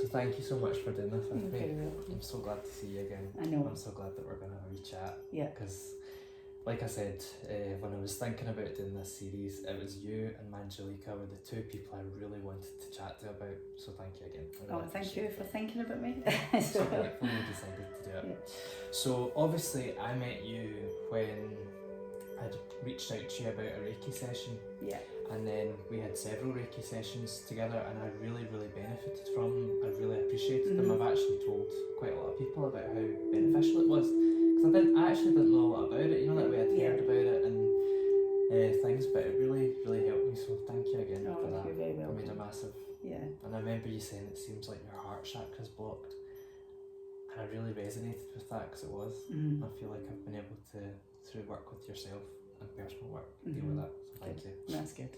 So thank you so much for doing this with me. Very well. I'm so glad to see you again. I know. I'm so glad that we're going to have a wee chat. Yeah. Because, like I said, when I was thinking about doing this series, it was you and Manjalika were the two people I really wanted to chat to about. So thank you again. Thank you for thinking about me. So grateful you decided to do it. Yeah. So obviously I met you when I'd reached out to you about a Reiki session. Yeah. And then we had several Reiki sessions together, and I really benefited from them. I really appreciated them. I've actually told quite a lot of people about how beneficial it was, because I actually didn't know a lot about it, you know, that we had heard about it and things, but it really helped me, so thank you again for that. You're very welcome. It made a massive, and I remember you saying it seems like your heart chakra's blocked, and I really resonated with that, because it was. I feel like I've been able to, through work with yourself and personal work, deal with that. Thank you. That's good.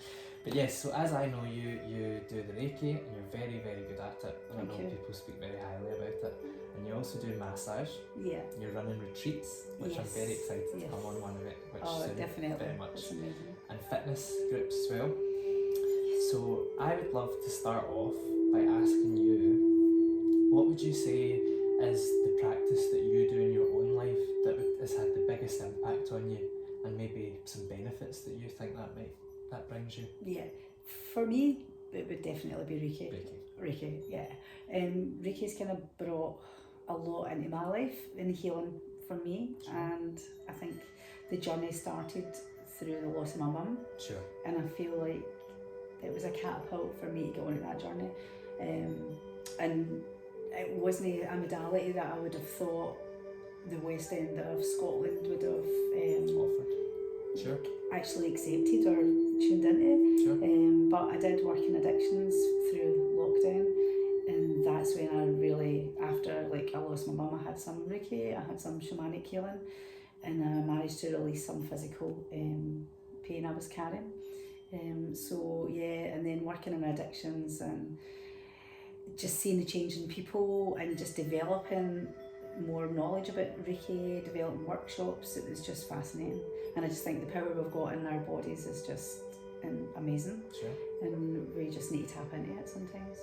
But yes, so as I know you do the Reiki, and you're very good at it, and I know people speak very highly about it, and you also do massage. Yeah. You're running retreats, which I'm very excited to come on one of it, which soon, definitely. very much. That's amazing. And fitness groups as well. So I would love to start off by asking you, what would you say is the practice that you do in your own life that has had the biggest impact on you, and maybe some benefits that you think that brings you? Yeah, for me it would definitely be Reiki. Yeah. Reiki's kind of brought a lot into my life in healing for me. And I think the journey started through the loss of my mum. Sure. And I feel like it was a catapult for me to go on that journey. And it wasn't a modality that I would have thought the West End of Scotland would have offered. Sure. Actually accepted or tuned into. Sure. But I did work in addictions through lockdown, and that's when I really, after I lost my mum, I had some Reiki, I had some shamanic healing, and I managed to release some physical pain I was carrying. So yeah, and then working in addictions and just seeing the change in people and just developing more knowledge about Reiki, developing workshops, it was just fascinating. And I just think the power we've got in our bodies is just amazing. Sure. And we just need to tap into it sometimes.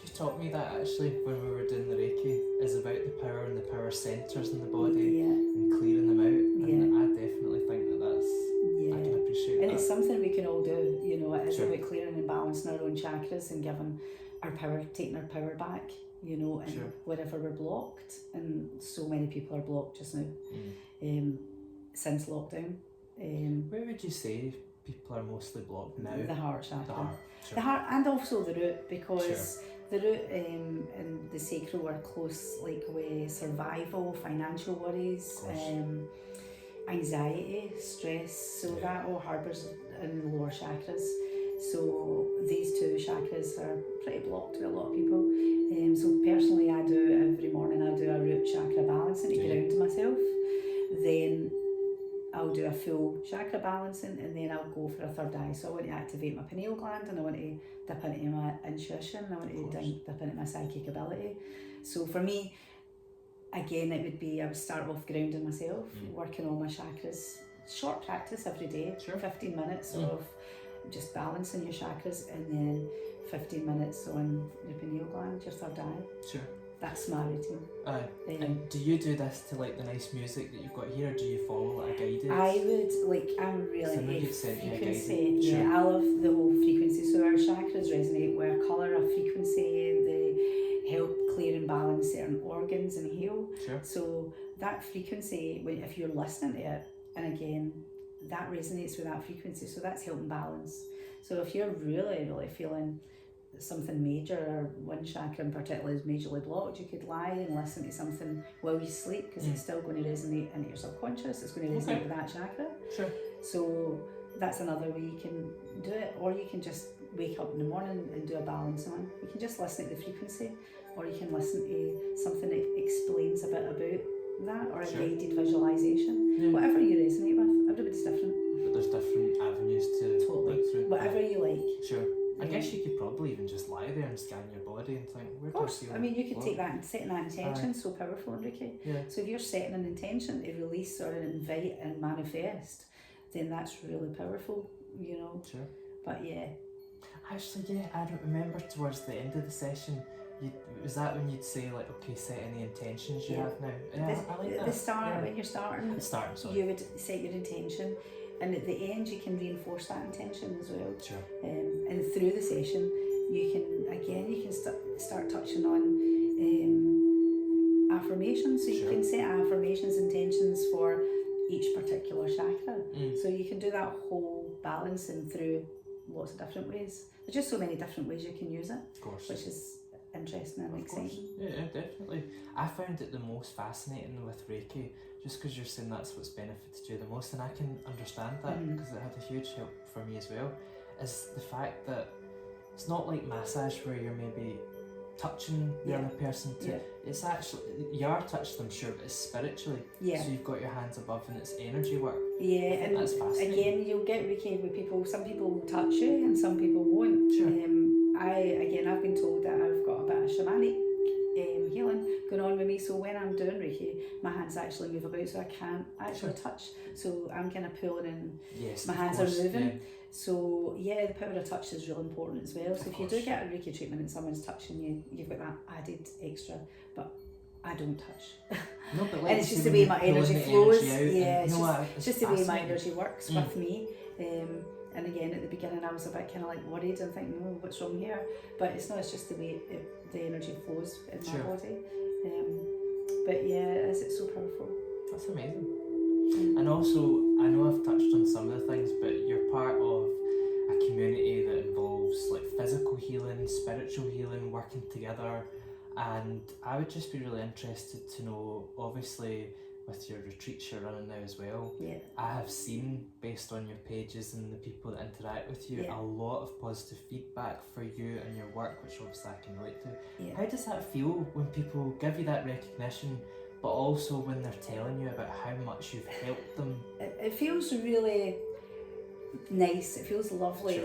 You taught me that actually when we were doing the Reiki, is about the power and the power centres in the body and clearing them out. And I definitely think I can appreciate and that. it's something we can all do, you know, it is about clearing and balancing our own chakras and giving our power, taking our power back, you know, and wherever we're blocked. And so many people are blocked just now since lockdown. Where would you say people are mostly blocked now? The heart chakra. The heart and also the root, because the root and the sacral are close, with survival, financial worries, anxiety, stress, so that all harbours in the lower chakras. So these two chakras are pretty blocked with a lot of people. So personally, I do every morning I do a root chakra balancing to ground myself. Then I'll do a full chakra balancing, and then I'll go for a third eye. So I want to activate my pineal gland, and I want to dip into my intuition, I want to dip into my psychic ability. So for me, again, it would be, I would start off grounding myself, working on my chakras. Short practice every day, 15 minutes of just balancing your chakras, and then 15 minutes on your pineal gland, your third eye. Sure. That's my routine. And do you do this to the nice music that you've got here, or do you follow a guided? I would, I'm really frequency. Yeah, I love the whole frequency. So our chakras resonate with a colour, a frequency, they help clear and balance certain organs and heal. Sure. So that frequency, if you're listening to it, and again, that resonates with that frequency, so that's helping balance. So if you're really feeling something major, or one chakra in particular is majorly blocked, you could lie and listen to something while you sleep, because it's still going to resonate into your subconscious, it's going to resonate with that chakra. Sure. So that's another way you can do it. Or you can just wake up in the morning and do a balance on. You can just listen to the frequency, or you can listen to something that explains a bit about that, or a guided visualization. Whatever you resonate with, everybody's different. But there's different avenues to look through. Whatever you like. Sure. I guess you could probably even just lie there and scan your body and think, where do I feel? I mean, you could take that and setting that intention, so powerful in Reiki. Yeah. So if you're setting an intention to release or invite and manifest, then that's really powerful, you know. Sure. But yeah. Actually, I don't remember towards the end of the session, Was that when you'd say like, okay, set any intentions you Yeah. have now? Yeah, I like At that. the start, Yeah. when you're starting, Sorry. you would set your intention, and at the end you can reinforce that intention as well. Sure. And through the session, you can start touching on affirmations. So you can set affirmations, intentions for each particular chakra. So you can do that whole balancing through lots of different ways. There's just so many different ways you can use it, Of course. which is interesting and exciting. Yeah, definitely. I found it the most fascinating with Reiki, just because you're saying that's what's benefited you the most, and I can understand that because it had a huge help for me as well, is the fact that it's not like massage where you're maybe touching the other person it's actually, you are touching them, sure, but it's spiritually. So you've got your hands above and it's energy work. And that's fascinating. Again, you'll get Reiki with people. Some people will touch you and some people won't. Sure. I've been told that I've got a bit of shamanic healing going on with me, so when I'm doing Reiki, my hands actually move about, so I can't actually touch. So I'm kind of pulling and my hands are moving. So the power of touch is really important as well. So if you do get a Reiki treatment and someone's touching you, you've got that added extra. But I don't touch. No, but like and it's just the way my energy flows. It's just the way my energy works with me. And again, at the beginning, I was a bit kind of like worried and thinking, oh, what's wrong here? But it's not. It's just the way the energy flows in my body. But it's so powerful. That's amazing. And also, I know I've touched on some of the things, but you're part of a community that involves like physical healing, spiritual healing, working together. And I would just be really interested to know, obviously, with your retreats you're running now as well, I have seen, based on your pages and the people that interact with you, a lot of positive feedback for you and your work, which obviously I can relate to. How does that feel when people give you that recognition, but also when they're telling you about how much you've helped them? It feels really nice, it feels lovely.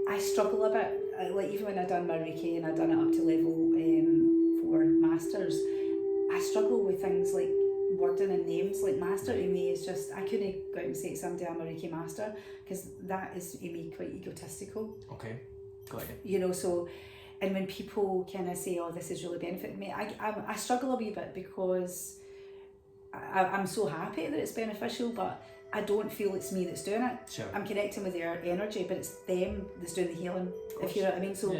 I struggle a bit, like even when I done my Reiki and I done it up to level 4 masters, I struggle with things like wording and names. Like master to me is just, I couldn't go out and say to somebody I'm a Reiki master, because that is to me quite egotistical. Okay, got you. You know, so, and when people kind of say, oh, this has really benefited me, I struggle a wee bit, because I'm so happy that it's beneficial, but I don't feel it's me that's doing it. Sure. I'm connecting with their energy, but it's them that's doing the healing, if you know what I mean. So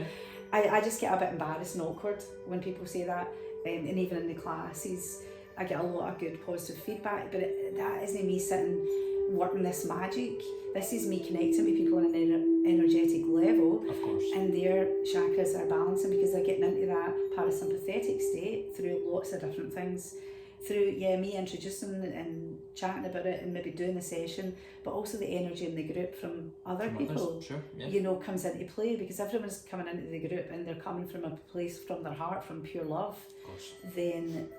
I just get a bit embarrassed and awkward when people say that. And even in the classes, I get a lot of good positive feedback, but that isn't me sitting working this magic. This is me connecting with people on an energetic level. Of course. And their chakras are balancing, because they're getting into that parasympathetic state through lots of different things. Through me introducing and chatting about it and maybe doing the session, but also the energy in the group from other people, you know, comes into play, because everyone's coming into the group and they're coming from a place from their heart, from pure love. Of course. Then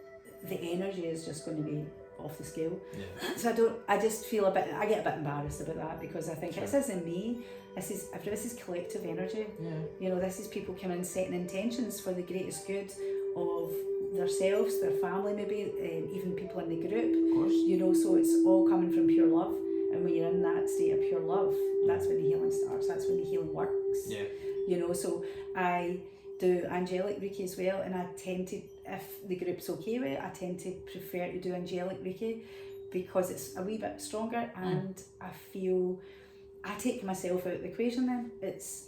the energy is just going to be off the scale. Yeah. So I just feel I get a bit embarrassed about that, because I think this isn't me. This is collective energy. Yeah. You know, this is people coming in setting intentions for the greatest good of themselves, their family, maybe even people in the group. Of course. You know, so it's all coming from pure love, and when you're in that state of pure love, that's when the healing starts. That's when the healing works. Yeah. You know, so I do angelic Reiki as well, and I tend to, if the group's okay with it, I tend to prefer to do angelic Reiki, because it's a wee bit stronger, and I feel I take myself out of the equation then.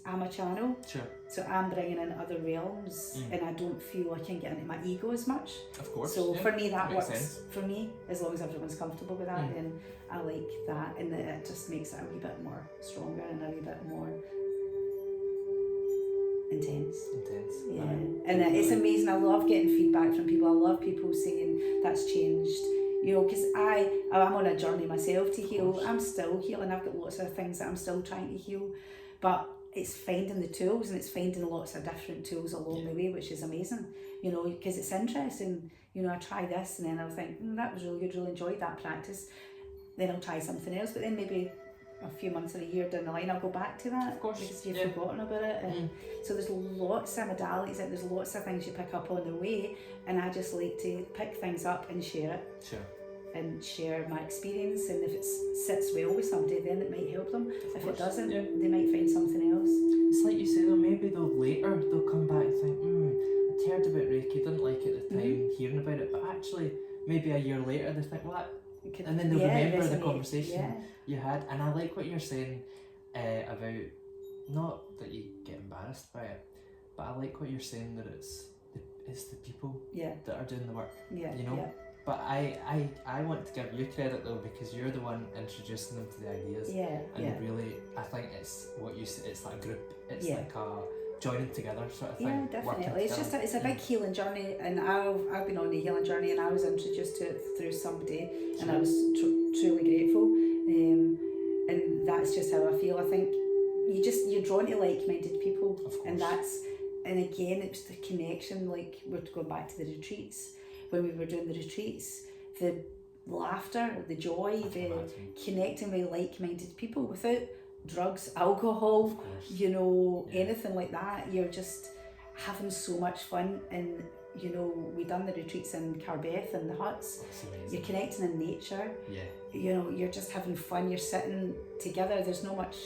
I'm a channel. Sure. So I'm bringing in other realms, and I don't feel I can get into my ego as much. Of course. So for me that makes works. sense. For me, as long as everyone's comfortable with that, then I like that, and it just makes it a wee bit more stronger and a wee bit more intense. Yeah. And it's amazing. I love getting feedback from people. I love people saying that's changed. You know, because I'm on a journey myself to heal. I'm still healing. I've got lots of things that I'm still trying to heal, but it's finding the tools, and it's finding lots of different tools along the way, which is amazing. You know, because it's interesting. You know, I try this, and then I'll think, that was really good. Really enjoyed that practice. Then I'll try something else, but then maybe a few months or a year down the line, I'll go back to that, of course, because you've forgotten about it. And so there's lots of modalities, and there's lots of things you pick up on the way, and I just like to pick things up and share it. Sure. and share my experience, and if it sits well with somebody, then it might help them. If it doesn't, they might find something else. It's like you say though, maybe later they'll come back and think, I'd heard about Reiki, didn't like it at the time, hearing about it, but actually maybe a year later they think, well, and then they'll remember the conversation you had. And I like what you're saying about, not that you get embarrassed by it, but I like what you're saying, that it's the people that are doing the work, you know. But I want to give you credit though, because you're the one introducing them to the ideas. And really, I think it's what you say, it's like a group, it's like a joining together sort of thing. Yeah, definitely. It's just it's a big healing journey, and I've been on a healing journey, and I was introduced to it through somebody, and I was truly grateful. And that's just how I feel. I think you're drawn to like-minded people, and again, it's the connection. Like, we're going back to the retreats. When we were doing the retreats, the laughter, the joy, the connecting with like-minded people without drugs, alcohol, you know, anything like that. You're just having so much fun. And you know, we done the retreats in Carbeth and the huts. You're connecting in nature. You know, you're just having fun. You're sitting together. There's no much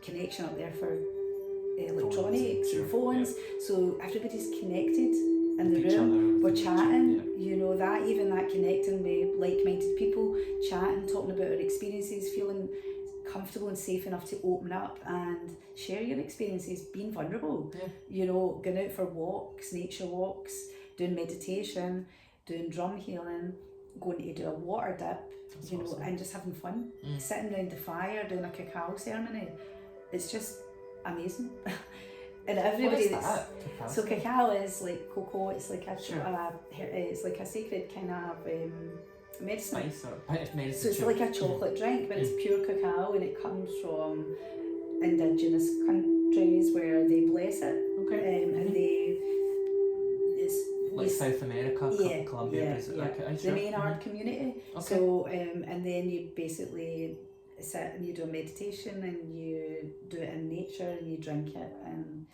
connection up there for electronics and phones. So everybody's connected in the room. We're chatting, you know, even that connecting with like-minded people, chatting, talking about our experiences, feeling comfortable and safe enough to open up and share your experiences, being vulnerable, you know, going out for walks, nature walks, doing meditation, doing drum healing, going to do a water dip, you know, and just having fun, sitting around the fire, doing a cacao ceremony. It's just amazing. And everybody so cacao is like cocoa. It's like it's like a sacred kind of medicine. Medicine. So it's like a chocolate drink, but it's pure cacao, and it comes from indigenous countries where they bless it. And it's like South America, Colombia, the Maynard community. So and then you basically sit and you do a meditation, and you do it in nature, and you drink it, and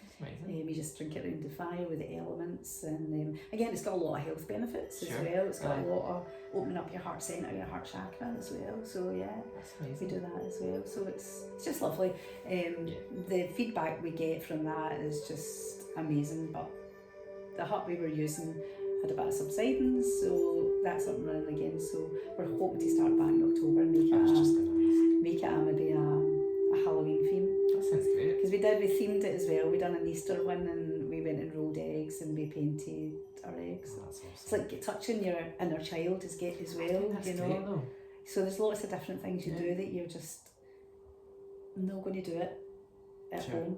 you just drink it around the fire with the elements. And again, it's got a lot of health benefits as well. It's got a lot of opening up your heart center, your heart chakra as well. So we do that as well. So it's just lovely. The feedback we get from that is just amazing. But the hut we were using had a bit of subsidence, so that's up and running again. So we're hoping to start back in October and make it maybe a Halloween theme. That sounds great. Because we themed it as well. We done an Easter one, and we went and rolled eggs, and we painted our eggs. Oh, that's awesome. It's like touching your inner child as well, you know. Great, though. So there's lots of different things you do that you're just not going to do it at home.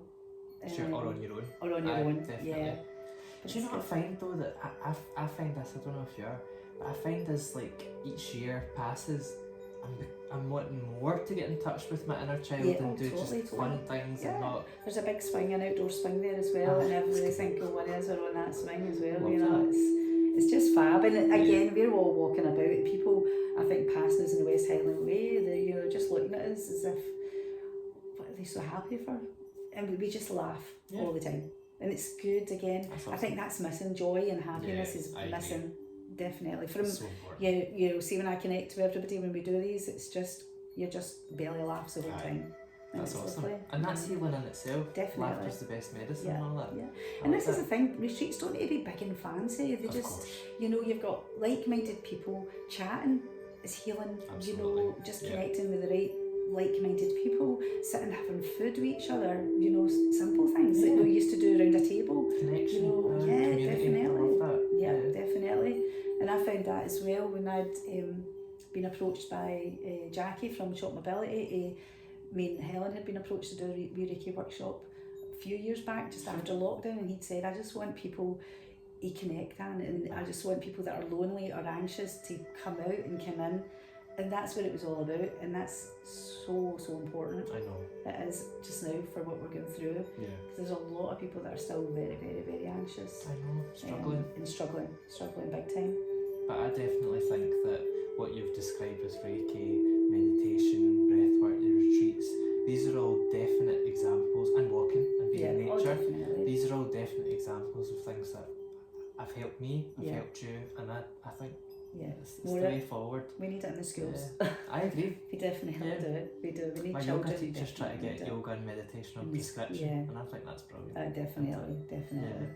Or on your own. Or on your own, definitely. Do you know what I find though, that I find this, I don't know if you are, but I find as like each year passes, I'm wanting more to get in touch with my inner child and do fun things and not... There's a big swing, an outdoor swing there as well, and every single one is on that swing as well, you know, it's just fab. And again, we're all walking about, and people, I think, passing us in the West Highland Way, they're, you know, just looking at us as if, what are they so happy for? And we just laugh all the time. And it's good again. Awesome. I think that's missing. Joy and happiness is missing, definitely. From so you know, see when I connect with everybody when we do these, it's just you're just belly laughs the whole time. That's awesome. Lovely. And that's healing in itself. Definitely. Laughter's the best medicine and all that. And this is the thing, retreats don't need to be big and fancy. They just, you know, you've got like-minded people chatting is healing. Absolutely. You know, just connecting with the right like-minded people, sitting having food with each other, you know, simple things that we used to do around a table. Connection, you know, definitely. I love that. Definitely. And I found that as well when I'd been approached by Jackie from Shop Mobility. Me and Helen had been approached to do a Reiki workshop a few years back, just after lockdown, and he'd said, I just want people to connect, and I just want people that are lonely or anxious to come out and come in. And that's what it was all about, and that's so important. I know. It is just now for what we're going through. Yeah. Because there's a lot of people that are still very, very, very anxious. I know, struggling. And struggling big time. But I definitely think that what you've described as Reiki, meditation, breathwork, the retreats, these are all definite examples, and walking and being in nature. Definitely. These are all definite examples of things that have helped me, have helped you, and I think Yeah. It's the way forward. We need it in the schools. Yeah. I agree. We definitely Yeah. do. We do. We need My children. yoga teachers try to definitely get do. yoga and meditation on Mm, prescription, yeah. and I think that's brilliant. Definitely. Definitely.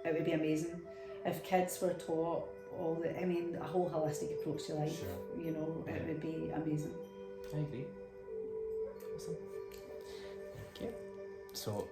It would be amazing if kids were taught a whole holistic approach to life. Sure. You know, Yeah. it would be amazing. I agree. Awesome. Thank you. So